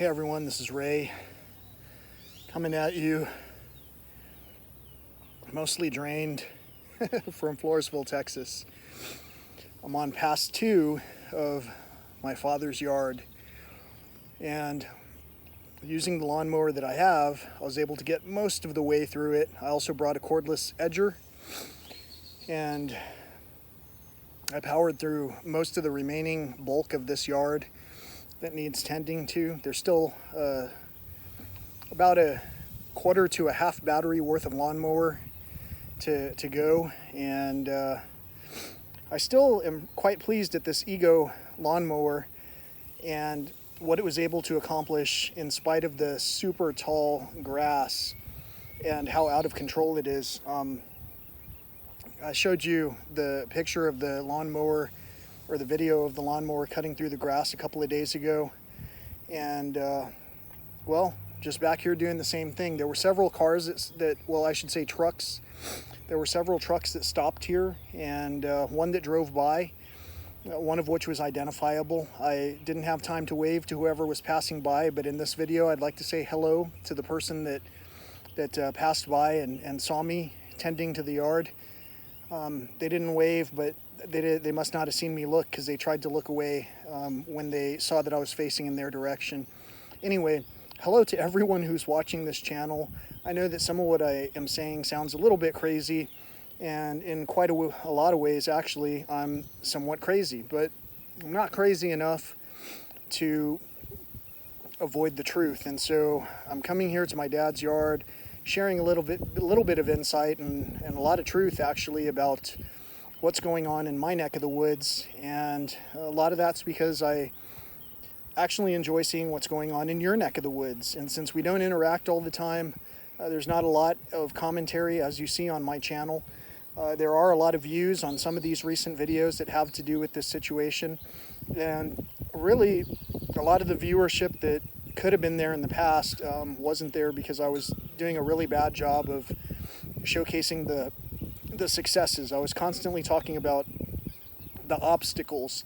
Hey everyone, this is Ray coming at you, mostly drained from Floresville, Texas. I'm on pass 2 of my father's yard, and using the lawnmower that I have, I was able to get most of the way through it. I also brought a cordless edger, and I powered through most of the remaining bulk of this yard that needs tending to. There's still about a quarter to a half battery worth of lawnmower to go, and I still am quite pleased at this Ego lawnmower and what it was able to accomplish in spite of the super tall grass and how out of control it is. I showed you the picture of the lawnmower, or the video of the lawnmower cutting through the grass a couple of days ago, and well, just back here doing the same thing. There were several cars I should say trucks. There were several trucks that stopped here, and one that drove by, one of which was identifiable. I didn't have time to wave to whoever was passing by, but in this video I'd like to say hello to the person that passed by and saw me tending to the yard. They didn't wave, but they must not have seen me look, because they tried to look away when they saw that I was facing in their direction. Anyway, hello to everyone who's watching this channel. I know that some of what I am saying sounds a little bit crazy, and in quite a lot of ways, actually, I'm somewhat crazy, but I'm not crazy enough to avoid the truth. And so I'm coming here to my dad's yard, sharing a little bit of insight and a lot of truth, actually, about what's going on in my neck of the woods. And a lot of that's because I actually enjoy seeing what's going on in your neck of the woods. And since we don't interact all the time, there's not a lot of commentary, as you see on my channel. There are a lot of views on some of these recent videos that have to do with this situation. And really, a lot of the viewership that could have been there in the past wasn't there, because I was doing a really bad job of showcasing the successes. I was constantly talking about the obstacles.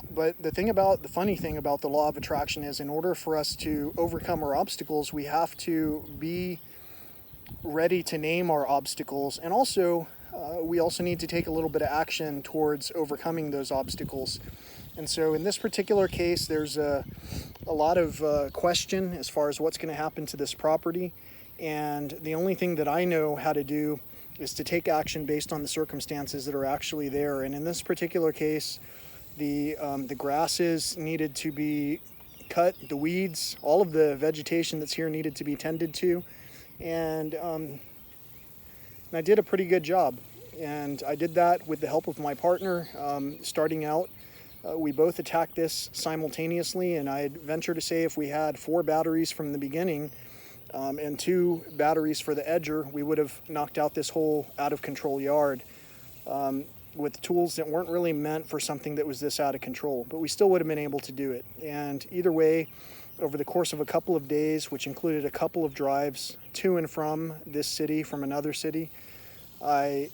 But the funny thing about the law of attraction is, in order for us to overcome our obstacles, we have to be ready to name our obstacles, and also we also need to take a little bit of action towards overcoming those obstacles. And so in this particular case, there's a lot of question as far as what's going to happen to this property, and the only thing that I know how to do is to take action based on the circumstances that are actually there. And in this particular case, the grasses needed to be cut, the weeds, all of the vegetation that's here needed to be tended to, and I did a pretty good job. And I did that with the help of my partner. Starting out, we both attacked this simultaneously, and I'd venture to say if we had 4 batteries from the beginning and 2 batteries for the edger, we would have knocked out this whole out-of-control yard with tools that weren't really meant for something that was this out of control. But we still would have been able to do it. And either way, over the course of a couple of days, which included a couple of drives to and from this city from another city, I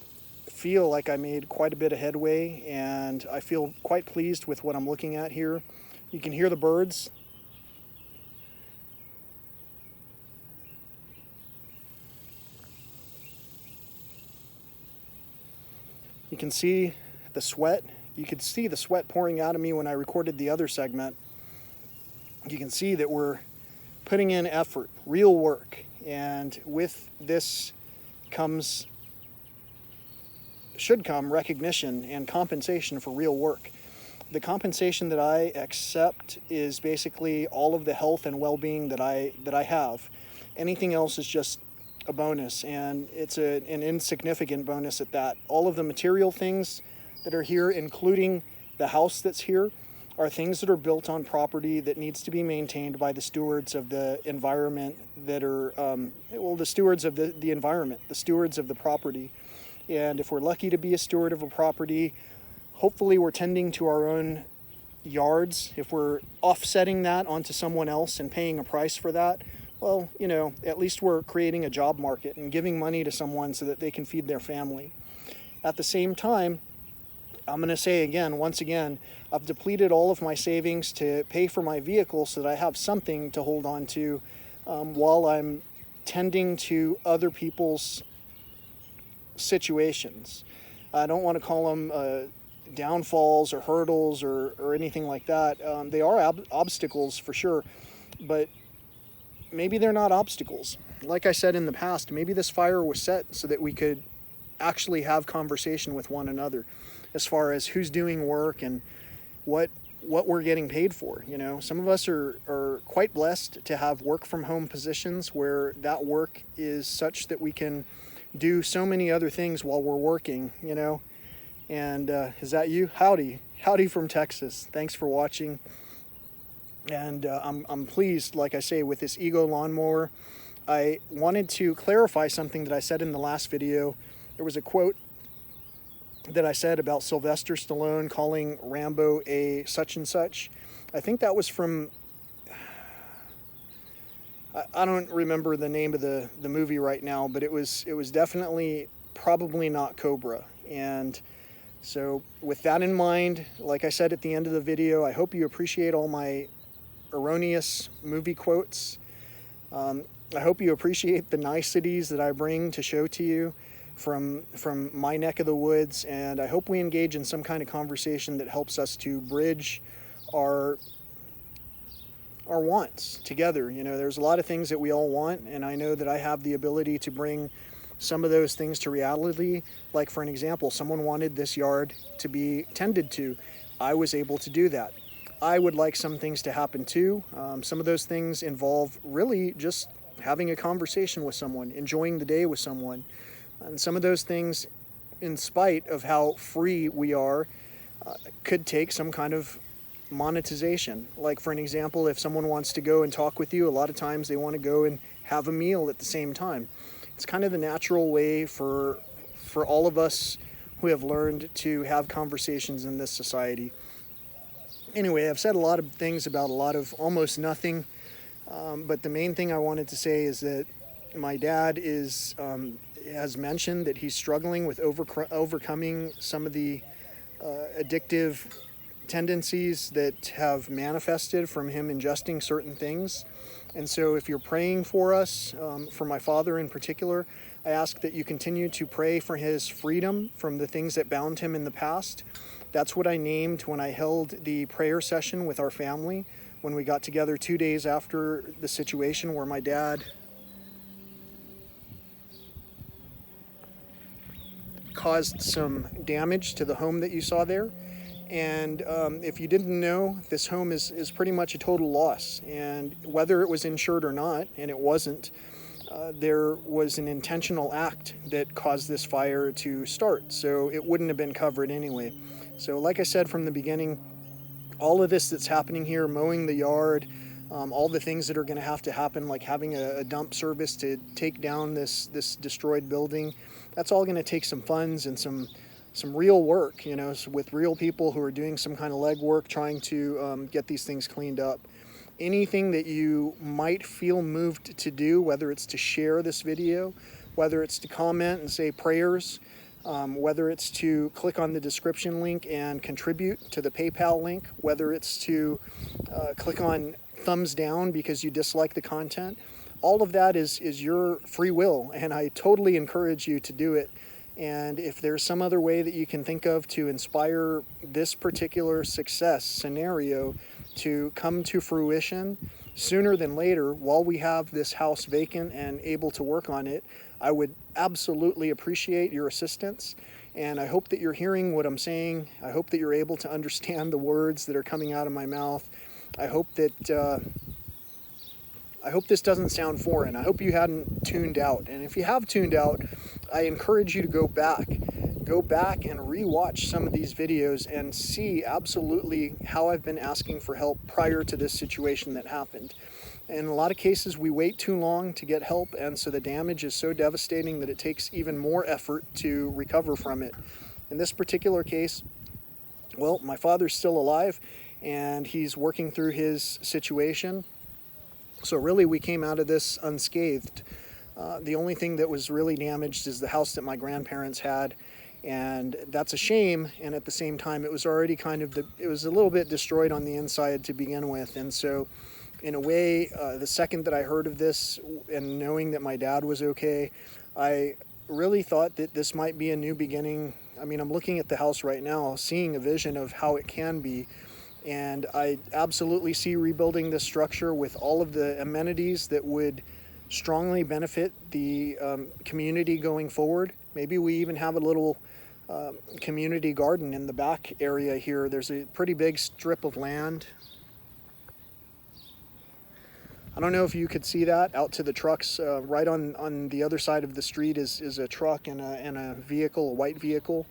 feel like I made quite a bit of headway, and I feel quite pleased with what I'm looking at here. You can hear the birds. You can see the sweat. You could see the sweat pouring out of me when I recorded the other segment. You can see that we're putting in effort, real work, and with this should come recognition and compensation for real work. The compensation that I accept is basically all of the health and well-being that I have. Anything else is just a bonus, and it's an insignificant bonus at that. All of the material things that are here, including the house that's here, are things that are built on property that needs to be maintained by the stewards of the environment that are, the stewards of the environment, the stewards of the property. And if we're lucky to be a steward of a property, hopefully we're tending to our own yards. If we're offsetting that onto someone else and paying a price for that, well, at least we're creating a job market and giving money to someone so that they can feed their family. At the same time, I'm going to say again, once again, I've depleted all of my savings to pay for my vehicle so that I have something to hold on to while I'm tending to other people's situations. I don't want to call them downfalls or hurdles or anything like that. They are obstacles for sure, but maybe they're not obstacles. Like I said in the past, maybe this fire was set so that we could actually have conversation with one another as far as who's doing work and what we're getting paid for. You know, some of us are quite blessed to have work from home positions where that work is such that we can do so many other things while we're working, you know. And is that you? Howdy from Texas. Thanks for watching. And I'm pleased, like I say, with this Ego lawnmower. I wanted to clarify something that I said in the last video. There was a quote that I said about Sylvester Stallone calling Rambo a such and such. I think that was from, I don't remember the name of the movie right now, but it was definitely probably not Cobra. And so with that in mind, like I said at the end of the video, I hope you appreciate all my erroneous movie quotes. I hope you appreciate the niceties that I bring to show to you from my neck of the woods, and I hope we engage in some kind of conversation that helps us to bridge our wants together. You know, there's a lot of things that we all want, and I know that I have the ability to bring some of those things to reality. Like, for an example, someone wanted this yard to be tended to. I was able to do that. I would like some things to happen too. Some of those things involve really just having a conversation with someone, enjoying the day with someone. And some of those things, in spite of how free we are, could take some kind of monetization. Like, for an example, if someone wants to go and talk with you, a lot of times they want to go and have a meal at the same time. It's kind of the natural way for all of us who have learned to have conversations in this society. Anyway, I've said a lot of things about a lot of almost nothing, but the main thing I wanted to say is that my dad has mentioned that he's struggling with overcoming some of the addictive tendencies that have manifested from him ingesting certain things. And so if you're praying for us, for my father in particular, I ask that you continue to pray for his freedom from the things that bound him in the past. That's what I named when I held the prayer session with our family, when we got together 2 days after the situation where my dad caused some damage to the home that you saw there. And if you didn't know, this home is pretty much a total loss. And whether it was insured or not, and it wasn't, there was an intentional act that caused this fire to start. So it wouldn't have been covered anyway. So like I said from the beginning, all of this that's happening here, mowing the yard, all the things that are going to happen, like having a dump service to take down this destroyed building, that's all going to take some funds and some real work, you know, with real people who are doing some kind of legwork trying to get these things cleaned up. Anything that you might feel moved to do, whether it's to share this video, whether it's to comment and say prayers, whether it's to click on the description link and contribute to the PayPal link, whether it's to click on thumbs down because you dislike the content, all of that is your free will, and I totally encourage you to do it. And if there's some other way that you can think of to inspire this particular success scenario to come to fruition sooner than later, while we have this house vacant and able to work on it, I would absolutely appreciate your assistance. And I hope that you're hearing what I'm saying. I hope that you're able to understand the words that are coming out of my mouth. I hope that I hope this doesn't sound foreign. I hope you hadn't tuned out. And if you have tuned out, I encourage you to go back and rewatch some of these videos and see absolutely how I've been asking for help prior to this situation that happened. In a lot of cases, we wait too long to get help, and so the damage is so devastating that it takes even more effort to recover from it. In this particular case, well, my father's still alive, and he's working through his situation. So really, we came out of this unscathed. The only thing that was really damaged is the house that my grandparents had, And that's a shame. And at the same time, it was already it was a little bit destroyed on the inside to begin with. And so in a way, the second that I heard of this and knowing that my dad was okay, I really thought that this might be a new beginning. I mean, I'm looking at the house right now, seeing a vision of how it can be. And I absolutely see rebuilding this structure with all of the amenities that would strongly benefit the community going forward. Maybe we even have a little community garden in the back area here. There's a pretty big strip of land. I don't know if you could see that out to the trucks. Right on the other side of the street is a truck and a vehicle, a white vehicle.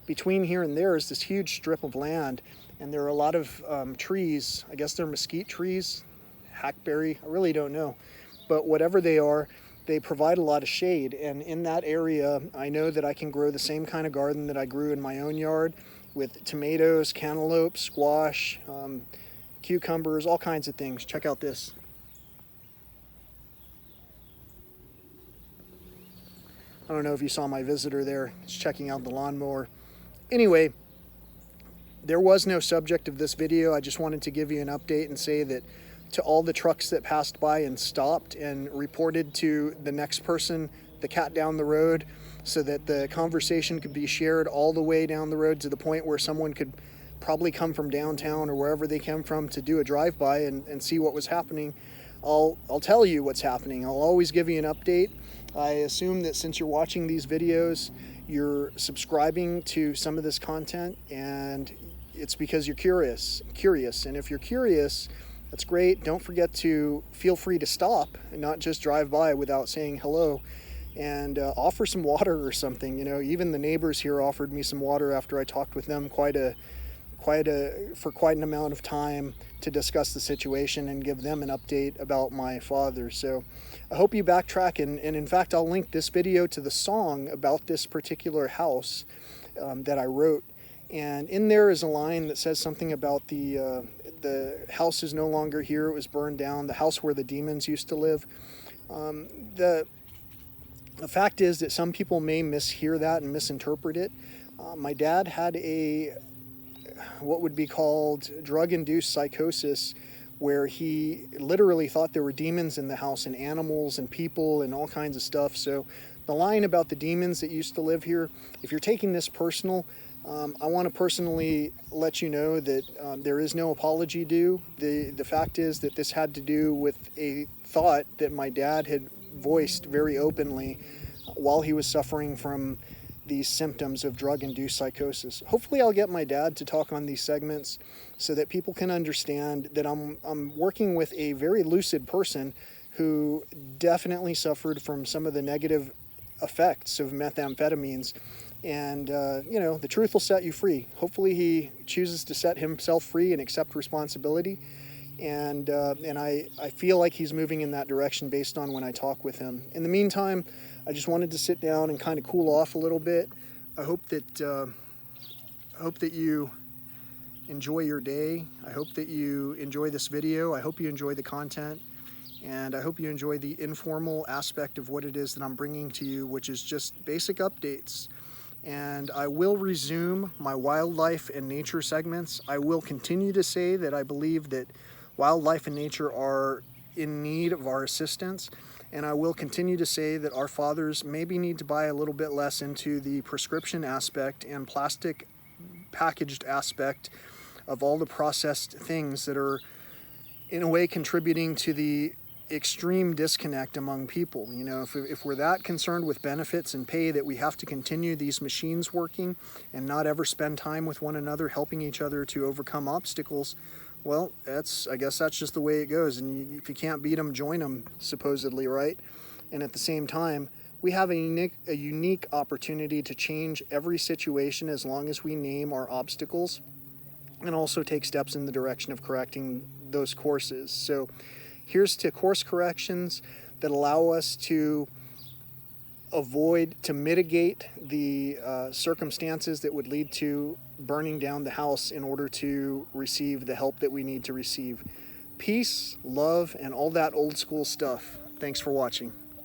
Between here and there is this huge strip of land, and there are a lot of trees. I guess they're mesquite trees, hackberry, I really don't know. But whatever they are, they provide a lot of shade. And in that area, I know that I can grow the same kind of garden that I grew in my own yard with tomatoes, cantaloupe, squash, cucumbers, all kinds of things. Check out this. I don't know if you saw my visitor there. He's checking out the lawnmower. Anyway, there was no subject of this video. I just wanted to give you an update and say that to all the trucks that passed by and stopped and reported to the next person, the cat down the road, so that the conversation could be shared all the way down the road to the point where someone could probably come from downtown or wherever they came from to do a drive-by and see what was happening. I'll tell you what's happening. I'll always give you an update. I assume that since you're watching these videos, you're subscribing to some of this content, and it's because you're curious. And if you're curious, that's great. Don't forget to feel free to stop and not just drive by without saying hello, and offer some water or something. You know, even the neighbors here offered me some water after I talked with them for quite an amount of time to discuss the situation and give them an update about my father. So I hope you backtrack, and in fact, I'll link this video to the song about this particular house that I wrote. And in there is a line that says something about the house is no longer here, it was burned down, the house where the demons used to live. The fact is that some people may mishear that and misinterpret it. My dad had what would be called drug-induced psychosis, where he literally thought there were demons in the house and animals and people and all kinds of stuff. So the line about the demons that used to live here, if you're taking this personal, I want to personally let you know that there is no apology due. The fact is that this had to do with a thought that my dad had voiced very openly while he was suffering from these symptoms of drug-induced psychosis. Hopefully I'll get my dad to talk on these segments so that people can understand that I'm working with a very lucid person who definitely suffered from some of the negative effects of methamphetamines. And, you know, the truth will set you free. Hopefully he chooses to set himself free and accept responsibility. And I feel like he's moving in that direction based on when I talk with him. In the meantime, I just wanted to sit down and kind of cool off a little bit. I hope that you enjoy your day. I hope that you enjoy this video. I hope you enjoy the content. And I hope you enjoy the informal aspect of what it is that I'm bringing to you, which is just basic updates. And I will resume my wildlife and nature segments. I will continue to say that I believe that wildlife and nature are in need of our assistance. And I will continue to say that our fathers maybe need to buy a little bit less into the prescription aspect and plastic packaged aspect of all the processed things that are in a way contributing to the extreme disconnect among people. You know, if we're that concerned with benefits and pay that we have to continue these machines working and not ever spend time with one another, helping each other to overcome obstacles, well, I guess that's just the way it goes. And if you can't beat them, join them, supposedly, right? And at the same time, we have a unique opportunity to change every situation as long as we name our obstacles and also take steps in the direction of correcting those courses. So here's to course corrections that allow us to mitigate the circumstances that would lead to burning down the house in order to receive the help that we need to receive. Peace, love, and all that old school stuff. Thanks for watching.